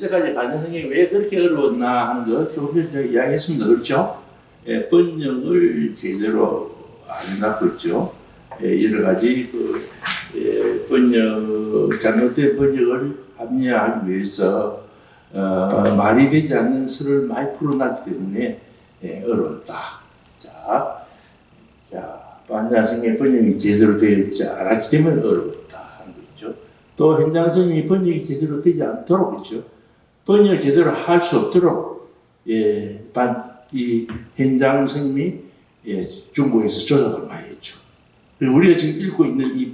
이때까지 반야성경이 왜 그렇게 어려웠나 하는 거 조금 전에 이야기했습니다. 그렇죠? 예, 번역을 제대로 안 갖고 있죠. 예, 여러 가지 잘못된 번역을 합리화하기 위해서 말이 되지 않는 설을 많이 풀어놨기 때문에 어려웠다. 자, 반야성경 번역이 제대로 되어 있지 않았기 때문에 어려웠다 하는 거죠. 또 현장성이 번역이 제대로 되지 않도록 그렇죠. 번역을 제대로 할 수 없도록 이 현장 스님이 중국에서 조작을 많이 했죠. 그리고 우리가 지금 읽고 있는 이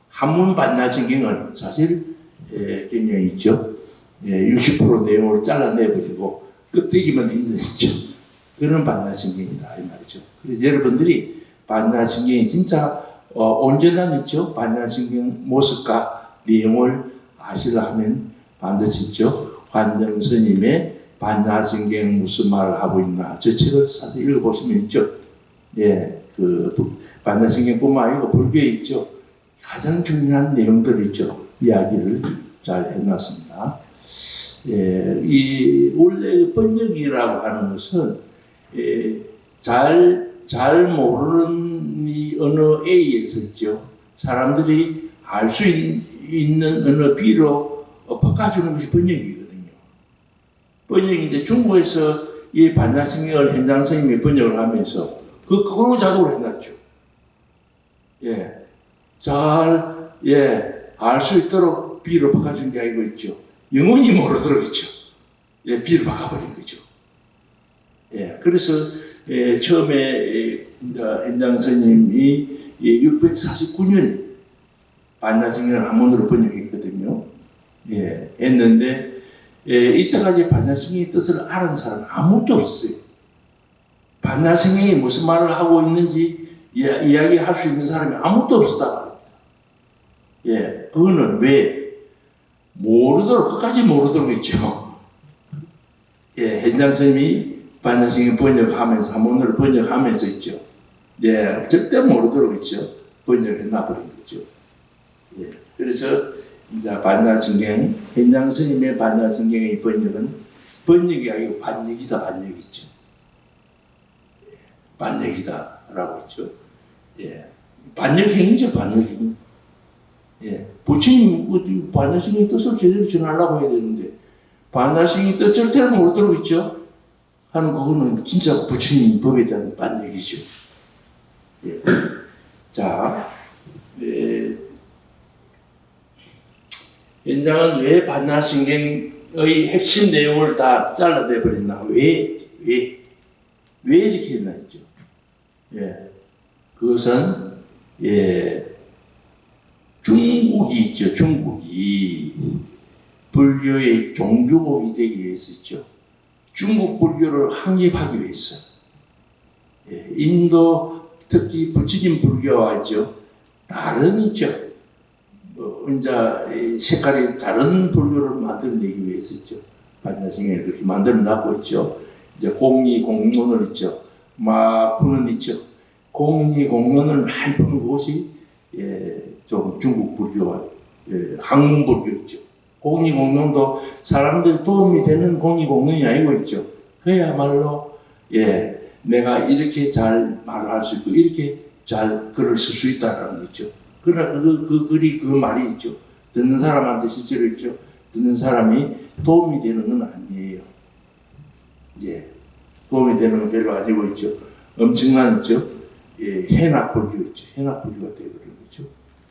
한문 반야성경은 사실 굉장히 있죠. 60% 내용을 잘라내버리고 끄떡이만 있는 있죠. 그런 반야성경이다 이 말이죠. 그래서 여러분들이 반야성경이 진짜 온전한 있죠. 반야성경 모습과 내용을 아시려 하면 반드시 있죠. 환정 스님의 반야성경 무슨 말을 하고 있나 저 책을 사서 읽어보시면 있죠. 반야성경뿐만 아니고 불교에 있죠. 가장 중요한 내용들 있죠. 이야기를 잘 해놨습니다. 이 원래 번역이라고 하는 것은 잘 모르는 이 언어 A에서 있죠. 사람들이 알 수 있는 언어 B로 바꿔주는 것이 번역이거든요. 번역인데 중국에서 이 반야성경을 현장 스님이 번역을 하면서 그걸로 작업을 해놨죠. 알 수 있도록 B로 바꿔준 게 아니고 있죠. 영원히 모르도록 있죠. B로 바꿔버린 거죠. 그래서 처음에 현장 스님이 649년 반야성경을 한문으로 번역했거든요. 했는데 이때까지 반야성경의 뜻을 아는 사람은 아무도 없어요. 반야성경이 무슨 말을 하고 있는지 이야기할 수 있는 사람이 아무도 없었다 말입니다. 그거는 왜 모르도록 끝까지 모르도록 있죠. 현장 스님이 반야성경 번역하면서 한문으로 번역하면서 있죠. 절대 모르도록 있죠. 번역을 해놔버린 거죠. 그래서 이제 반야성경 현장 스님의 반야성경의 번역은 번역이 아니고 반역이죠. 반역이다라고 했죠. 반역행위죠, 반역행위. 부처님 반야성경의 뜻을 제대로 전하려고 해야 되는데 반야성경의 뜻 절대로 모르도록 있죠. 하는 그거는 진짜 부처님 법에 대한 반역이죠. 자, 현장은 왜 반야성경의 핵심 내용을 다 잘라내버렸나? 왜 이렇게 했나 했죠. 그것은 중국이 있죠. 중국이 불교의 종교국이 되기 위해서 있죠. 중국 불교를 확립하기 위해서 인도 특히 부처님 불교와 있죠. 다른 있죠. 이제 색깔이 다른 불교를 만들어내기 위해서 있죠. 반야성경을 그렇게 만들어놨고 있죠. 이제 공리공론을 있죠. 막 푸는 있죠. 공리공론을 많이 푸는 곳이 좀 중국 불교와 학문 불교 있죠. 공리공론도 사람들 도움이 되는 공리공론이 아니고 있죠. 그야말로 내가 이렇게 잘 말을 할 수 있고 이렇게 잘 글을 쓸 수 있다라는 거 있죠. 그러나 그 글이 그 말이 있죠. 듣는 사람한테 실제로 있죠. 듣는 사람이 도움이 되는 건 아니에요. 도움이 되는 건 별로 아니고 있죠. 엄청난 있죠. 해납불교 있죠. 해납불교가 되어버린 거죠.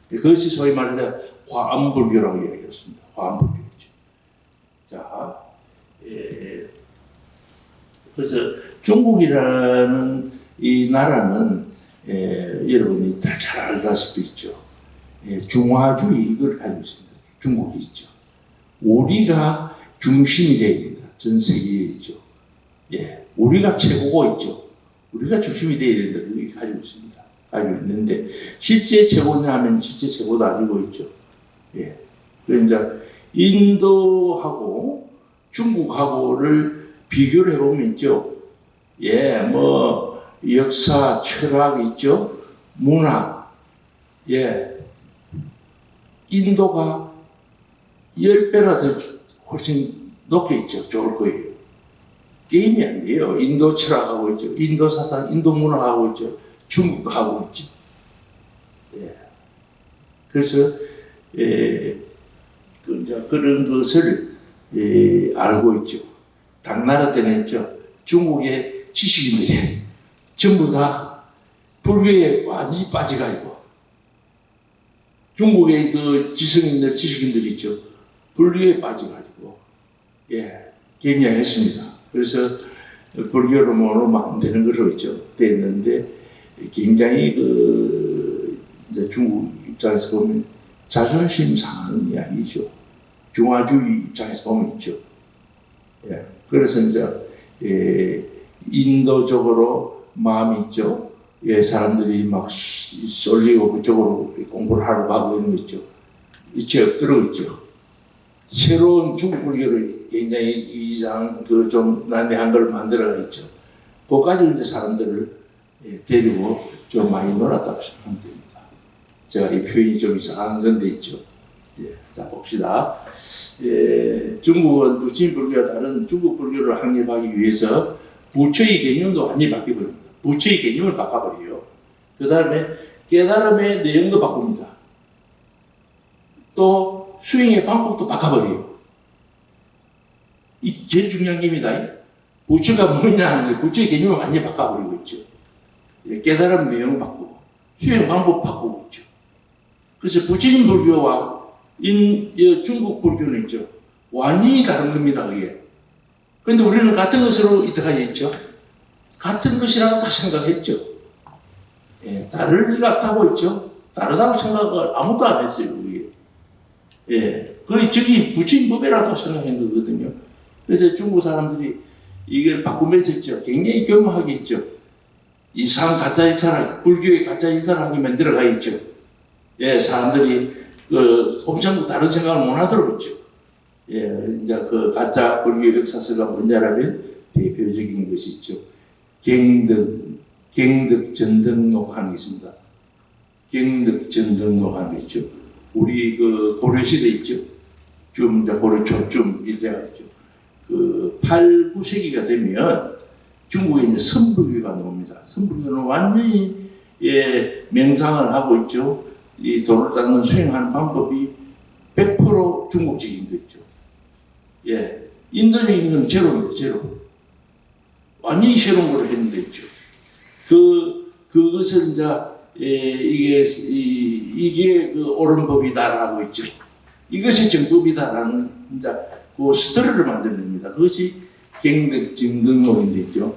그것이 소위 말해서 화엄불교라고 이야기했습니다. 화엄불교죠. 자, 그래서 중국이라는 이 나라는 여러분이 다 잘 알다시피 있죠. 중화주의 이걸 가지고 있습니다. 중국이 있죠. 우리가 중심이 되어야 된다. 전 세계에 있죠. 우리가 최고고 있죠. 우리가 중심이 되어야 된다. 그게 가지고 있습니다. 가지고 있는데 실제 최고냐 하면 실제 최고도 아니고 있죠. 그러니까 인도하고 중국하고를 비교를 해보면 있죠. 역사, 철학 있죠. 문화. 인도가 10배나 더 훨씬 높겠죠. 좋을 거예요. 게임이 안 돼요. 인도 철학하고 있죠. 인도 사상, 인도 문화하고 있죠. 중국하고 있죠. 예. 그래서 그런 것을 알고 있죠. 당나라 때는 있죠. 중국의 지식인들이 전부 다 불교에 완전히 빠져가지고 중국의 그 지성인들, 지식인들이 있죠. 불교에 빠져가지고 굉장했습니다. 그래서 불교로 모르면 안 되는 걸로 있죠. 됐는데 굉장히 이제 중국 입장에서 보면 자존심 상하는 이야기죠. 중화주의 입장에서 보면 있죠. 그래서 이제 인도적으로 마음이 있죠. 사람들이 막 쏠리고 그쪽으로 공부를 하러 가고 이런 거 있죠. 이치 엎드려 있죠. 새로운 중국 불교를 굉장히 이상 좀 난해한 걸 만들어가 있죠. 그까지 이제 사람들을 데리고 좀 많이 놀았다고 생각하면 됩니다. 제가 이 표현이 좀 이상한 건데 있죠. 자 봅시다. 중국은 부처님 불교와 다른 중국 불교를 확립하기 위해서 부처의 개념도 완전히 바뀌어버립니다. 부처의 개념을 바꿔버려요. 그 다음에 깨달음의 내용도 바꿉니다. 또 수행의 방법도 바꿔버려요. 이 제일 중요한 겁니다. 부처가 뭐냐 하는 거예요. 부처의 개념을 완전히 바꿔버리고 있죠. 깨달음 내용 바꾸고 수행 방법 바꾸고 있죠. 그래서 부처님 불교와 중국 불교는 있죠. 완전히 다른 겁니다. 그게. 그런데 우리는 같은 것으로 이때까지 했죠. 같은 것이라고 다 생각했죠. 다를 리가 없다고 했죠. 다르다고 생각을 아무도 안 했어요. 그게. 그게 저기 부처님 법이라고 생각한 거거든요. 그래서 중국 사람들이 이걸 바꾸면서 했죠. 굉장히 교묘하게 했죠. 이상 가짜 역사를, 불교의 가짜 역사를 하게 만들어가 있죠. 사람들이 엄청 다른 생각을 못 하도록 했죠. 이제 그 가짜 불교 역사서가 뭔지라면 대표적인 것이 있죠. 경덕 전등록 하는 게 있습니다. 경덕 전등록 하는 게 있죠. 우리 그 고려시대 있죠. 좀 이제 고려 초쯤 이래가 있죠. 그 8, 9세기가 되면 중국에 이제 선불교가 나옵니다. 선불교는 완전히 명상을 하고 있죠. 이 도를 닦는 수행하는 방법이 100% 중국적인 거 있죠. 인도적인 건 제로입니다. 제로. 완전히 새로운 걸 했는데 있죠. 그것을 이제 이게 그 옳은 법이다라고 있죠. 이것이 정법이다라는 이제 그 스토리를 만들어냅니다. 그것이 경덕증등록인데 있죠.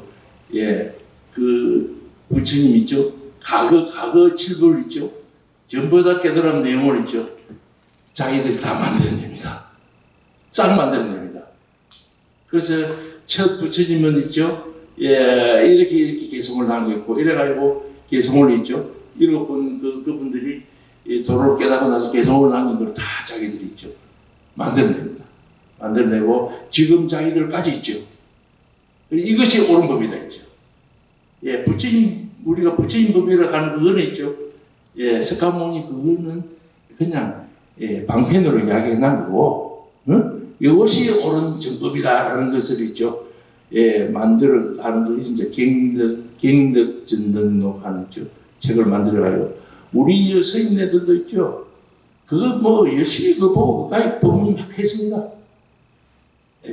그 부처님 있죠. 과거 칠불 있죠. 전부 다 깨달은 내용을 있죠. 자기들이 다 만들어냅니다. 싹 만들어냅니다. 그래서 첫 부처님은 있죠. 이렇게 개성을 한 거 있고, 이래가지고 개성을 있죠. 일곱 분, 그분들이 도를 깨닫고 나서 개성을 남긴 걸 다 자기들이 있죠. 만들어냅니다. 만들어내고, 지금 자기들까지 있죠. 이것이 옳은 법이다, 있죠. 우리가 부처님 법이라고 하는 그거는 있죠. 석가모니 그거는 그냥, 방편으로 이야기해 놓은 거고, 이것이 옳은 정법이다라는 것을 있죠. 만들어 가는 것이 이제 경덕 전등록 하는 책을 만들어가요. 우리 스님네들도 있죠. 그거 뭐 열심히 그거 보고 가입 법문 막 했습니다.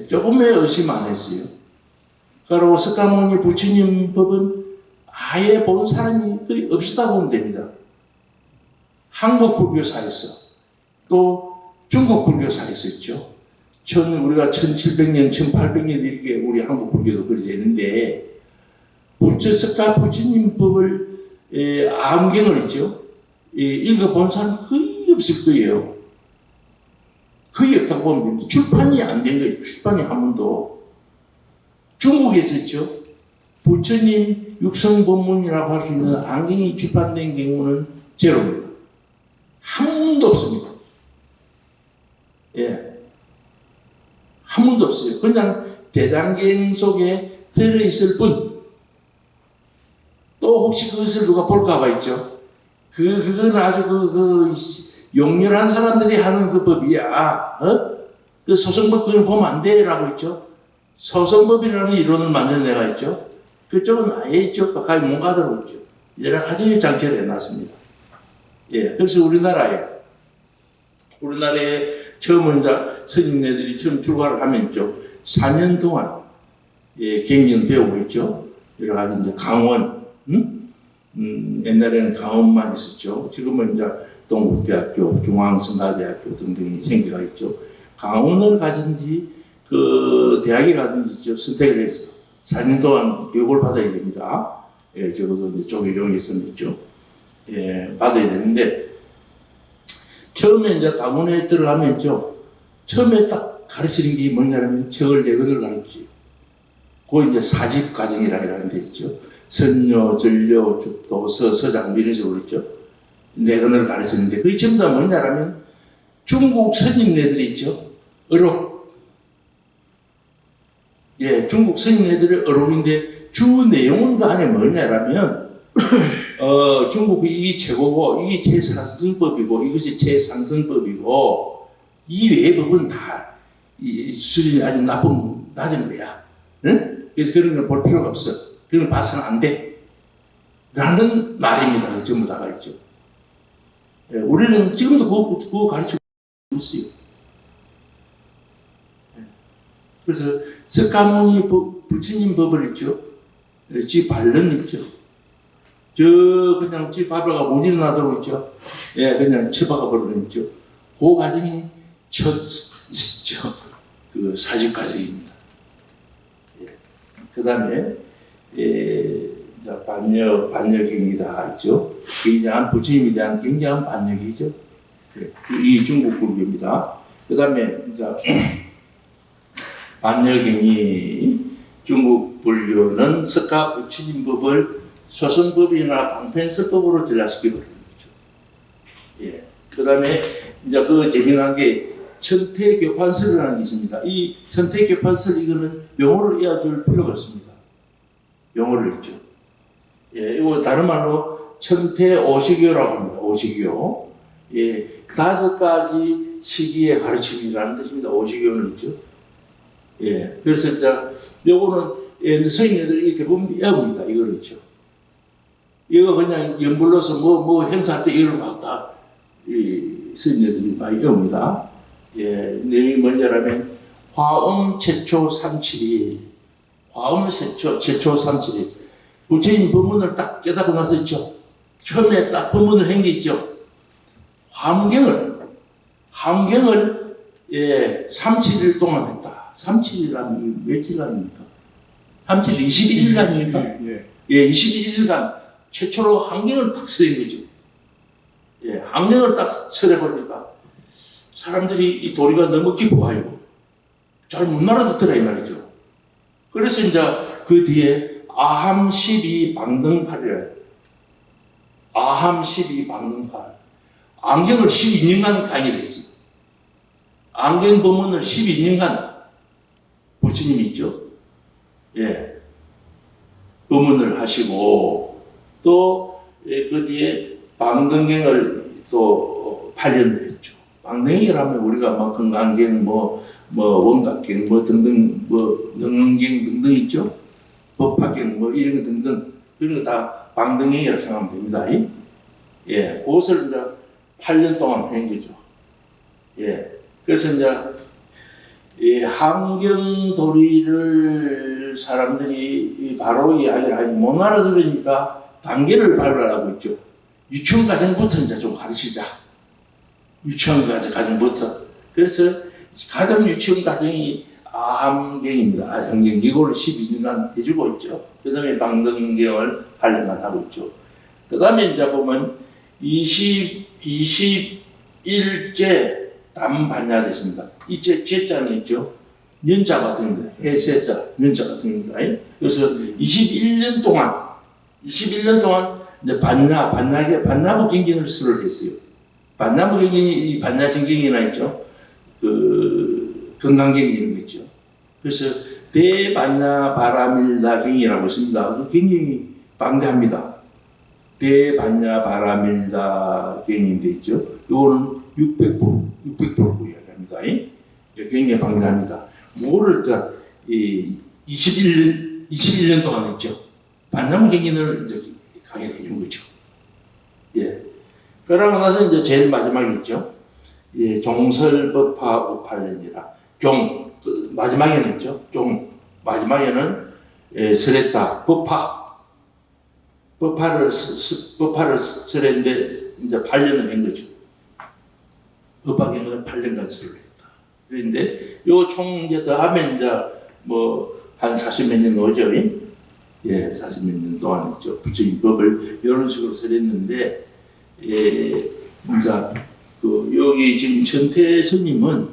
조금의 의심 안 했어요. 그리고 석가모니 부처님 법은 아예 본 사람이 거의 없었다고 보면 됩니다. 한국 불교사에서 또 중국 불교사에서 있죠. 우리가 1700년, 1800년 이렇게 우리 한국 불교도 그리 되는데 석가 부처님 법을 암경을 있죠. 읽어본 사람 거의 없을 거예요. 거의 없다고 보면 됩니다. 출판이 안 된 거예요. 출판이 한 번도. 중국에서 있죠. 부처님 육성본문이라고 할 수 있는 암경이 출판된 경우는 제로입니다. 한 번도 없습니다. 한 번도 없어요. 그냥 대장경 속에 들어있을 뿐. 또 혹시 그것을 누가 볼까봐 있죠. 그건 아주 용렬한 사람들이 하는 그 법이야. 그 소승법 그걸 보면 안 돼라고 있죠. 소승법이라는 이론을 만들어내가 있죠. 그쪽은 아예 있죠. 가까이 못 가도록 있죠. 여러 가지 장치를 해놨습니다. 예, 그래서 우리나라에 처음 이제 선임네들이 처음 출가를 하면 있죠. 4년 동안 예, 경전 배우고 있죠. 여러 가지 이제 강원, 옛날에는 강원만 있었죠. 지금은 이제 동국대학교, 중앙성가대학교 등등이 생겨가 있죠. 강원을 가든지 그 대학에 가든지 선택을 해서 4년 동안 교육을 받아야 됩니다. 예, 적어도 이제 조계종에서는 있죠. 예, 받아야 되는데 처음에 이제 강원에 들어가면 있죠. 처음에 딱 가르치는 게 뭐냐면 책을 4권을 가르치죠. 그 이제 사집 과정이라는 데 있죠. 선료, 전료, 죽도, 서장 이런 식으로 있죠. 4권을 가르치는데 그게 전부 다 뭐냐면 중국 선임네들이 있죠. 어록. 예, 중국 선임네들의 어록인데 주 내용은 그 안에 뭐냐면 중국 이게 최고고 이게 최상승법이고 이것이 최상승법이고 이 외의 법은 다 이 수준이 아주 낮은 거야. 응? 그래서 그런 걸 볼 필요가 없어. 그런 걸 봐서는 안 돼. 라는 말입니다. 전부 다가 있죠. 예, 우리는 지금도 그거 가르치고 있어요. 그래서 석가모니 부처님 법을 있죠. 지 반론 있죠. 그냥 지 바다가 못 일어나도록 있죠. 예, 그냥 쳐박아 버리는 있죠. 그 과정이 그 사집 과정입니다. 예. 그 다음에, 반역행이다 있죠. 굉장한 부처님에 대한 굉장한 반역이죠. 예. 이 중국 불교입니다. 그 다음에, 반역행이 중국 불교는 석가 부처님 법을 소승법이나 방편설법으로 전락시켜버리는 거죠. 예. 그 다음에, 이제 그 재미난 게 천태교판설이라는 게 있습니다. 이 천태교판설 이거는 용어를 이어줄 필요가 없습니다. 용어를 있죠. 예, 이거 다른 말로 천태오시교라고 합니다. 오시교. 예, 5가지 시기의 가르침이라는 뜻입니다. 오시교는 있죠. 예, 그래서 이제 요거는 스님들이 대부분 외웁니다. 이거를 있죠. 이거 그냥 연불로서 뭐 행사할 때 이걸 막다 스님들이 많이 외웁니다. 예, 내용이 뭐냐면 화엄 최초 37일, 화엄 최초 37일. 부처님 법문을 딱 깨닫고 나서 있죠. 처음에 딱 법문을 한 게 있죠. 환경을 37일 동안 했다. 37일이라면 며칠간입니까? 37일 21일간입니까? 예, 21일간 최초로 환경을 딱 쓰인 거죠. 예, 환경을 딱 설해보니까 사람들이 이 도리가 너무 깊어요. 잘 못 알아듣더라 이 말이죠. 그래서 이제 그 뒤에 아함 12방등팔이라 아함 12방등팔 안경을 12년간 강의를 했어요. 안경 법문을 12년간 부처님이 있죠. 예, 법문을 하시고 또 그 뒤에 방등경을 또 8년을 했죠. 방등경이라면 우리가 막 건강경, 원각경, 등등, 능응경 등등 있죠. 법화경, 이런 거 등등. 그런 거 다 방등경이라고 생각하면 됩니다. 예, 그것을 이제 8년 동안 한 거죠. 예, 그래서 이제 이 환경도리를 사람들이 바로 이야기를 하지 못 알아들으니까 단계를 밟으라고 있죠. 유치원 과정부터 이제 좀 가르치자. 유치원 과정부터. 그래서 가장 유치원 과정이 아함경입니다. 아함경. 이걸 12년간 해주고 있죠. 그 다음에 방등경을 8년간 하고 있죠. 그 다음에 이제 보면 21일째 담반야 됐습니다. 이제 제자는 있죠. 년자 같은 겁니다. 해세자, 년자 같은 겁니다. 그래서 21년 동안 이제 반야부 경전을 수를 했어요. 반야부 경전이 이 반야신경이나 있죠. 그 건강경이 이런 거 있죠. 그래서 대반야 바라밀다경이라고 있습니다. 그 경전이 방대합니다. 대반야 바라밀다경인데 있죠. 이거는 600% 이야기합니다. 굉장히 방대합니다. 뭐를 이 21년 동안 했죠. 반사문 경기를 이제 강의를 해준 거죠. 예. 그러고 나서 이제 제일 마지막에 있죠. 예, 종설법화 58년이라 마지막에는 있죠. 마지막에는 설했다. 법화를 설했는데 이제 8년을 한 거죠. 법화경은 8년간 설을 했다. 그런데 요 총 이제 더하면 이제 뭐 한 40몇 년 오죠. 예, 40몇 년 동안 있죠. 부처님 법을 이런 식으로 설했는데, 이제 여기 지금 천태 스님은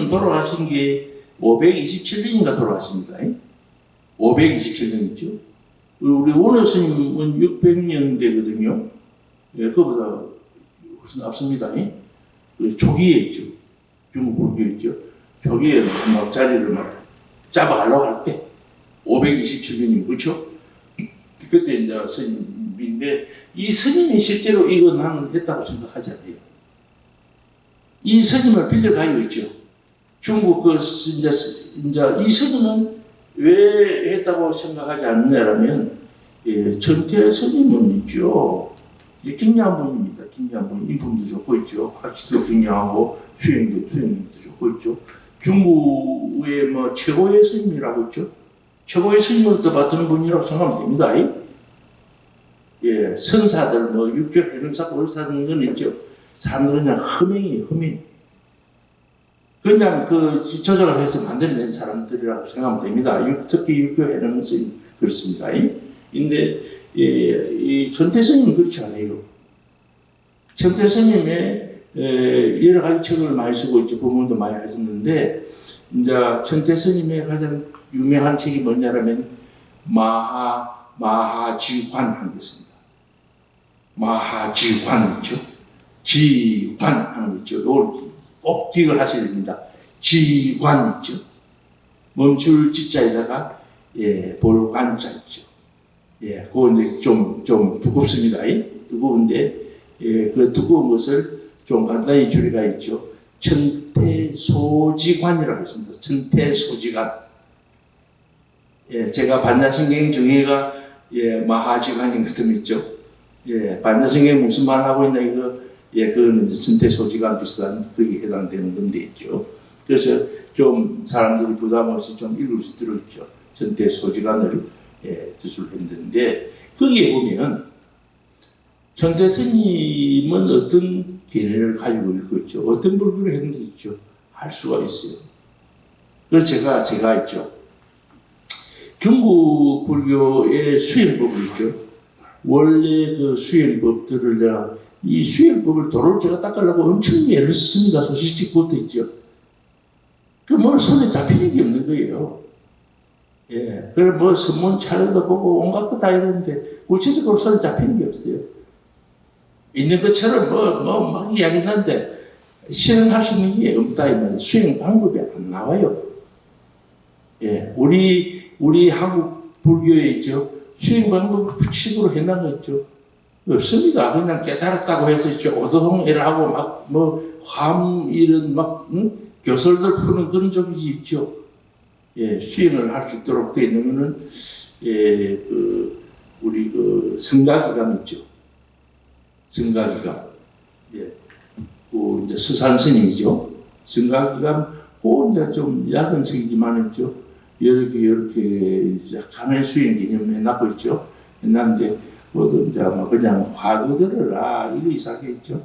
돌아가신 게 527년인가 돌아가십니다. 527년이죠. 우리 원효 스님은 600년 되거든요. 예, 그보다 훨씬 앞섭니다. 초기에 있죠. 중국 불교에 있죠. 초기에 막 자리를 막 잡아가려고 할 때 527년이면 그렇죠? 그때 이제 스님인데 이 스님이 실제로 이거 나는 했다고 생각하지 않아요. 이 스님을 빌려가고 있죠. 중국 이제 이 스님은 왜 했다고 생각하지 않느냐라면 천태 스님은 있죠. 굉장한 분입니다. 굉장한 분, 인품도 좋고 있죠. 가치도 굉장하고 수행도 좋고 있죠. 중국의 뭐 최고의 스님이라고 있죠. 최고의 스님으로부터 받는 분이라고 생각하면 됩니다. 예, 선사들, 뭐, 육교 해능사, 월사는 건 있죠. 사람들은 그냥 허밍이에요. 그냥 조작을 해서 만들어낸 사람들이라고 생각하면 됩니다. 특히 육교 해능 스님, 그렇습니다. 근데, 이 천태 스님은 그렇지 않아요. 천태 스님의 여러 가지 책을 많이 쓰고 있죠. 부모도 많이 하셨는데, 이제 천태 스님의 가장 유명한 책이 뭐냐면, 마하지관 하는 것입니다. 마하지관 있죠. 지관 하는 거 있죠. 이걸 꼭 기억을 하셔야 됩니다. 지관 있죠. 멈출 지자에다가 볼관자 있죠. 예, 그거 이제 좀 두껍습니다. 두꺼운데 그 두꺼운 것을 좀 간단히 줄여가 있죠. 천태소지관이라고 있습니다. 천태소지관. 예, 제가 반야신경 정의가 마하지관인 것도 있죠. 예, 반야신경 무슨 말 하고 있나 이거 그거는 천태소지관 비슷한 거기에 해당되는 건데 있죠. 그래서 좀 사람들이 부담 없이 좀 읽을 수 있도록 천태소지관을 기술했는데 거기에 보면 천태 스님은 어떤 견해를 가지고 있죠. 어떤 불교를 했는지 있죠. 할 수가 있어요. 그래서 제가 있죠. 중국 불교의 수행법이 있죠. 원래 그 수행법들을 이 수행법을 도를 제가 닦으려고 엄청 애를 썼습니다. 소식직부터 있죠. 뭐 손에 잡히는 게 없는 거예요. 예. 그래 뭐 선문 차례도 보고 온갖 거 다 이러는데 구체적으로 손에 잡히는 게 없어요. 있는 것처럼 막 이야기하는데 실행할 수 있는 게 없다 이 말이에요. 수행 방법이 안 나와요. 예. 우리 한국 불교에 있죠. 수행 방법을 구체적으로 해놓은 거 있죠. 없습니다. 그냥 깨달았다고 해서 있죠. 오도통이라고 이런 교설들 푸는 그런 쪽이 있죠. 예, 수행을 할 수 있도록 되어 있는 거는, 우리 성가기감 있죠. 성가기감. 예. 이제 스산 스님이죠. 성가기감, 이제 좀 야근식이지만 있죠. 이렇게 약간의 수행 개념을 해놨고 있죠. 해놨는데, 그것도 이제 그냥 화두 들으라, 이거 이상하게 있죠.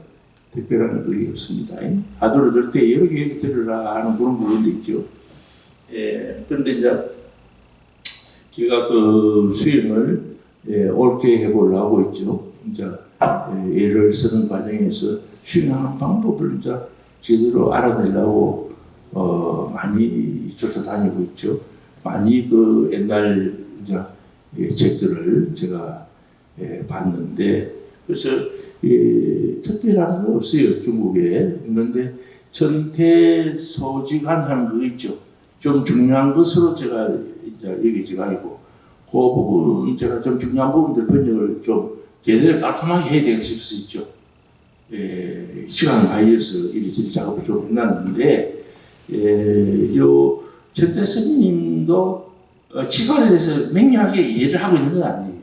특별한 그게 없습니다. 화두를 들을 때 이렇게 들으라 하는 그런 부분도 있죠. 예, 그런데 이제 제가 그 수행을 옳게 해보려고 하고 있죠. 이제 예를 쓰는 과정에서 수행하는 방법을 이제 제대로 알아내려고 많이 쫓아다니고 있죠. 많이 옛날 이제 책들을 제가 봤는데 그래서 특별한 거 없어요. 중국에. 그런데 천태소지관 하는 거 있죠. 좀 중요한 것으로 제가 이제 여기지가 있고, 그 부분 제가 좀 중요한 부분들 번역을 좀 제대로 깔끔하게 해야 되겠을 수 있죠. 시간을 많이 해서 이리저리 작업을 좀 해놨는데, 요 천태 스님도 직원에 대해서 맹렬하게 이해를 하고 있는 건 아니에요.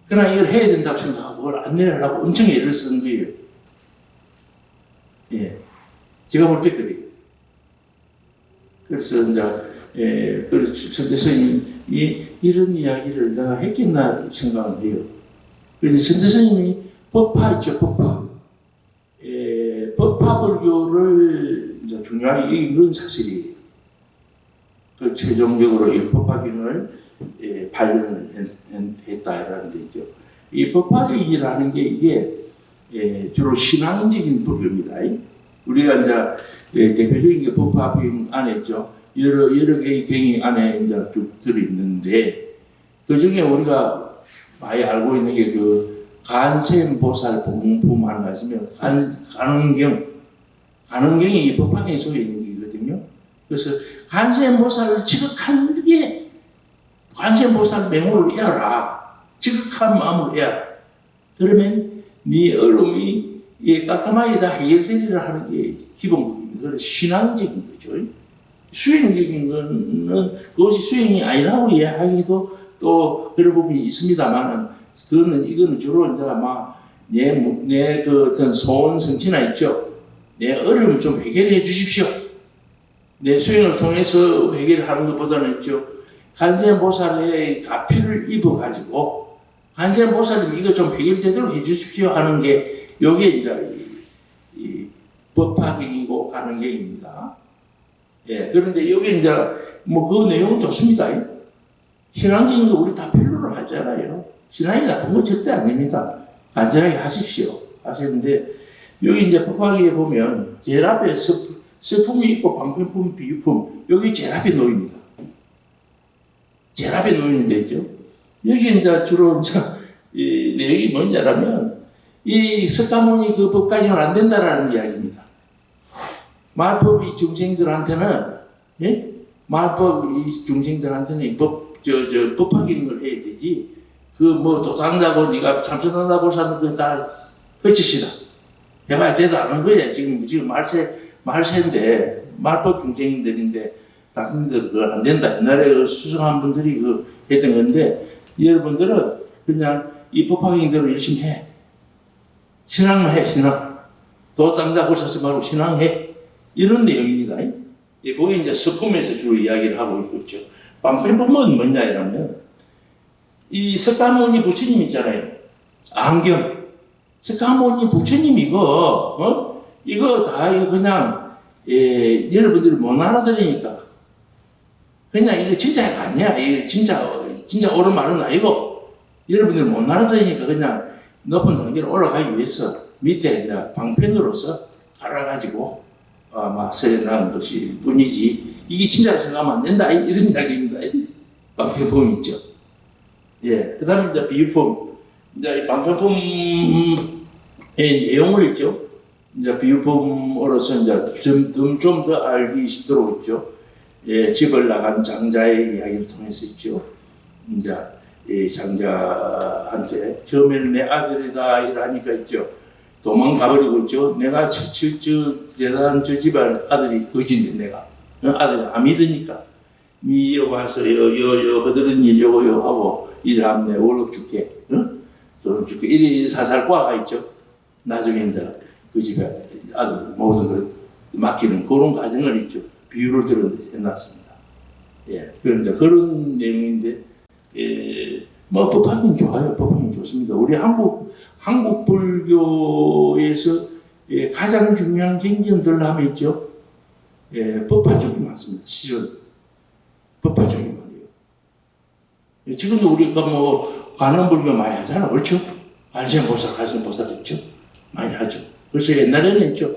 그러나 이걸 해야 된다고 생각하고 그걸 안내를 하고 엄청 애를 쓰는 거예요. 예, 제가 볼 때 그래요. 그래서 이제 그래서 천태 스님이 이런 이야기를 내가 했겠나 생각을 해요. 그래서 천태 스님이 법화 있죠, 법화. 법화불교를 이제 중요하게 이건 사실이에요. 그 최종적으로 이 법화경을 발견을 했다라는 데죠. 이 법화경이라는 게 이게 주로 신앙적인 불교입니다. 우리가 이제 대표적인 게 법화경 안에 있죠. 여러 개의 경이 안에 이제 쭉 들어 있는데 그 중에 우리가 많이 알고 있는 게 그 간세음보살 법문 하는 거 있으면 간흥경이 이 법화경에 속에 있는 거거든요. 그래서 간세음보살을 지극한 게 관세음보살 명호를 외워라. 지극한 마음으로 외워라. 그러면 네 어려움이 깔끔하게 다 해결되리라 하는 게 기본입니다. 그래서 신앙적인 거죠. 수행적인 거는 그것이 수행이 아니라고 이해하기도 또 그런 부분이 있습니다만은 이거는 주로 이제 내 그 어떤 소원 성취나 있죠. 내 어려움 좀 해결해 주십시오. 내 수행을 통해서 해결하는 것보다는 있죠. 관세음보살의 가피를 입어가지고 관세음보살님 이거 좀 해결 제대로 해주십시오 하는 게 요게 이제 이 법화경이고 간흥경입니다. 예, 그런데 여기 이제 그 내용은 좋습니다. 신앙적인 거 우리 다 필요로 하잖아요. 신앙이 나쁜 건 절대 아닙니다. 안전하게 하십시오. 하시는데 여기 이제 법화경에 보면 제일 앞에 서품이 있고 방편품, 비유품 여기 제일 앞에 놓입니다. 제일 앞에 놓이는 데죠. 여기 이제 주로 이제 이 내용이 뭔지라면 이 석가모니 그 법가정은 안 된다라는 이야기입니다. 말법이 중생들한테는 말법 이 중생들한테는 법화경을 해야 되지. 도당자고 네가 참선한다고 사는 거 다 헛짓이다. 해봐야 되다 하는 거야. 지금 말세인데 말법 중생들인데 당신들 그거 안 된다. 옛날에 그 수성한 분들이 했던 건데 여러분들은 그냥 이 법화경대로 열심히 해. 신앙만 해, 신앙. 도당자고 사지 말고 신앙해. 이런 내용입니다. 거기 이제 서품에서 주로 이야기를 하고 있죠. 방편법은 뭐냐 이러면 이 석가모니 부처님 있잖아요. 안경. 석가모니 부처님 이거 다 그냥 여러분들이 못 알아들으니까 그냥 이거 진짜가 아니야. 이거 진짜 옳은 말은 아니고 여러분들이 못 알아들으니까 그냥 높은 단계로 올라가기 위해서 밑에 이제 방편으로서 갈아가지고 설해나가는 것이 뿐이지 이게 진짜로 생각하면 안 된다 이런 이야기입니다. 방편품이 있죠. 예, 그 다음에 이제 비유품, 이제 방편품의 내용을 있죠. 이제 비유품으로서 이제 좀 더 알기 쉽도록 있죠. 예, 집을 나간 장자의 이야기를 통해서 있죠. 이제 이 장자한테 처음에는 내 아들이다 이러니까 있죠. 도망가버리고 있죠. 내가 대단한 저 집안 아들이 거짓인데 내가 아들이 안 믿으니까 이거 와서 허드렛 일 요거 하고 일하면 내 월급 줄게. 돈 줄게. 이리 사살 꽈가 있죠. 나중에 이제 그 집에 아들 모든 걸 맡기는 그런 과정을 있죠. 비유를 해놨습니다. 예, 그런 내용인데, 법화경 좋아요. 법화경 좋습니다. 우리 한국 불교에서 가장 중요한 경전들 하면 있죠. 법화 쪽이 많습니다. 실은 법화 쪽이 많아요. 지금도 우리가 관음불교 많이 하잖아. 그렇죠? 관세음보살 있죠? 많이 하죠. 그래서 옛날에는 있죠.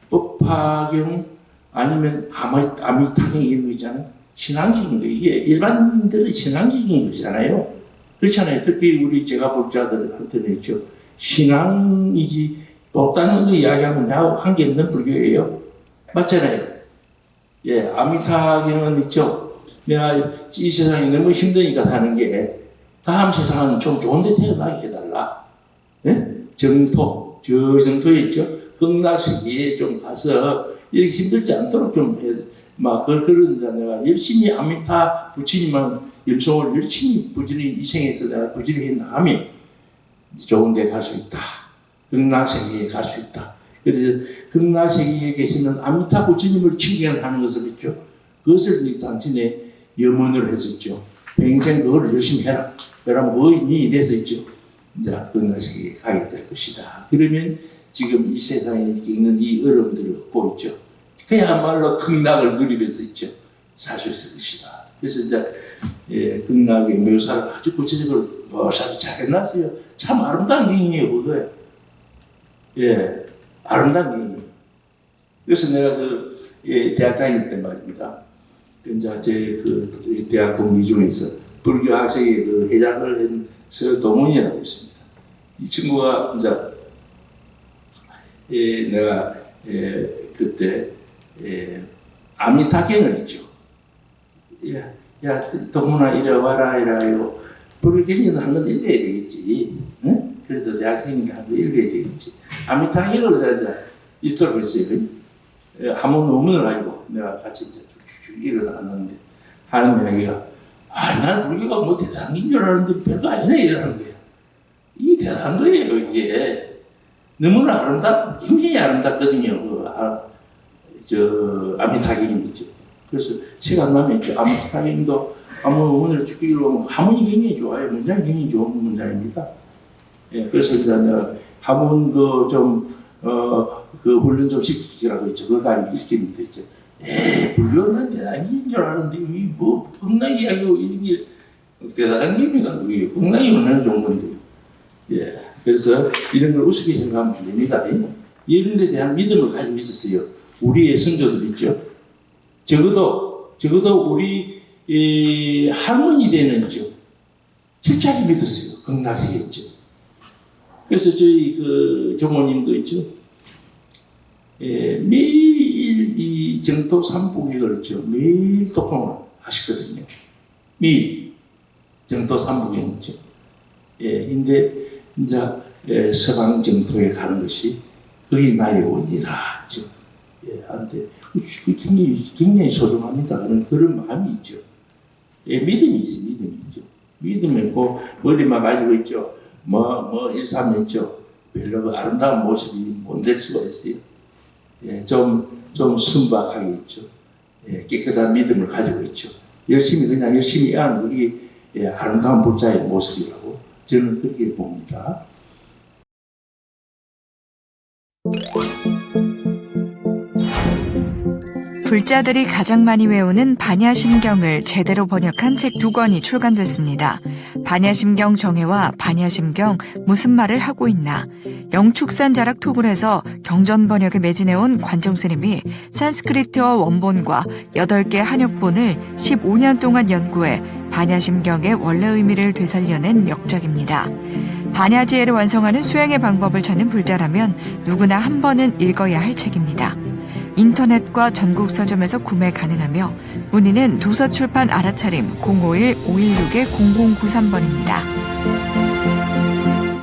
법화경 아니면 아미타경 이런 거 있잖아요. 신앙적인 거. 이게 일반인들은 신앙적인 거잖아요. 그렇잖아요. 특히 우리 제가 볼 자들한테는 있죠. 신앙이지 또 다른 거 이야기하면 나하고 관계없는 불교예요. 맞잖아요. 예, 아미타경은 있죠. 내가 이 세상이 너무 힘드니까 사는 게 다음 세상은 좀 좋은 데 태어나게 해달라. 예? 정토, 저 정토에 있죠. 극락세계에 좀 가서 이렇게 힘들지 않도록 좀 그런 내가 열심히 아미타 부처님은 염송을 열심히 부지런히 이생해서 내가 부지런히 나가면 좋은 데 갈 수 있다. 극락세계에 갈 수 있다. 그래서 극락세계에 계시는 아미타 부처님을 칭찬하는 것을 했죠. 그것을 당신의 염원으로 했었죠. 평생 그걸 열심히 해라. 그러면 거인이 돼서 있죠. 이제 극락세계에 가게 될 것이다. 그러면 지금 이 세상에 있는 이 어려움들을 얻고 있죠. 그야말로 극락을 누리면서 있죠. 살 수 있을 것이다. 그래서 이제 극락의 묘사를 아주 구체적으로 묘사를 잘 해놨어요. 참 아름다운 경이에요, 그거예요. 예, 아름다운 경이에요. 그래서 내가 대학 다닐 때 말입니다. 이제 제 대학 동기 중에서 불교 학생의 회장을 한 서동훈이라고 있습니다. 이 친구가 이제 내가 그때 아미타경을 했죠. 야, 동문아 이리 와라 이래요. 불교경은 한 건 읽어야 되겠지. 응? 그래도 대학생이니까 한 건 읽어야 되겠지. 아미타경을 내가 읽도록 했어요. 한문 논문을 가지고 내가 같이 이제 쭉 일어났는데 하는 이야기가 난 불교가 뭐 대단한 게 줄 알았는데 별거 아니네 이러는 거예요. 이게 대단한 거예요. 이게 너무나 굉장히 아름답거든요. 아미타경이죠. 그래서 시간 나면 아미타경도 오늘 축기로 하문이 굉장히 좋아요. 문장이 굉장히 좋은 문장입니다. 예, 그래서 내가 하문 그 훈련 좀 시키라고 했죠. 그거 읽겠는데 있죠. 불교는 대단한 줄 아는데 뭐 극락이 이야기고 이런 게 대단한 겁니다. 그게 극락이 얼마나 좋은 건데. 예, 그래서 이런 걸 우습게 생각하면 안 됩니다. 이런 데 대한 믿음을 가지고 있었어요. 우리의 성도들 있죠. 적어도 우리 할머니 되는 실제로 믿었어요. 극락이 있죠. 그래서 저희 조모님도 있죠. 매일 이 정토 삼부경을 있죠. 매일 독송을 하시거든요. 매일 정토 삼부경 있죠. 근데 이제 서강 정토에 가는 것이 그게 나의 원이라 하죠. 한데 굉장히 소중합니다. 그런 마음이 있죠. 믿음이 있죠. 믿음이 있고 머리만 가지고 있죠. 일삼했죠. 별로 그 아름다운 모습이 못 될 수가 있어요. 좀 순박하게 있죠. 깨끗한 믿음을 가지고 있죠. 열심히 하는 그게 아름다운 불자의 모습이라고 저는 그렇게 봅니다. 불자들이 가장 많이 외우는 반야심경을 제대로 번역한 책 2권이 출간됐습니다. 반야심경 정해와 반야심경 무슨 말을 하고 있나. 영축산 자락 토굴에서 경전 번역에 매진해온 관정스님이 산스크리트어 원본과 8개 한역본을 15년 동안 연구해 반야심경의 원래 의미를 되살려낸 역작입니다. 반야지혜를 완성하는 수행의 방법을 찾는 불자라면 누구나 한 번은 읽어야 할 책입니다. 인터넷과 전국 서점에서 구매 가능하며 문의는 도서출판 알아차림 051-516-0093번입니다.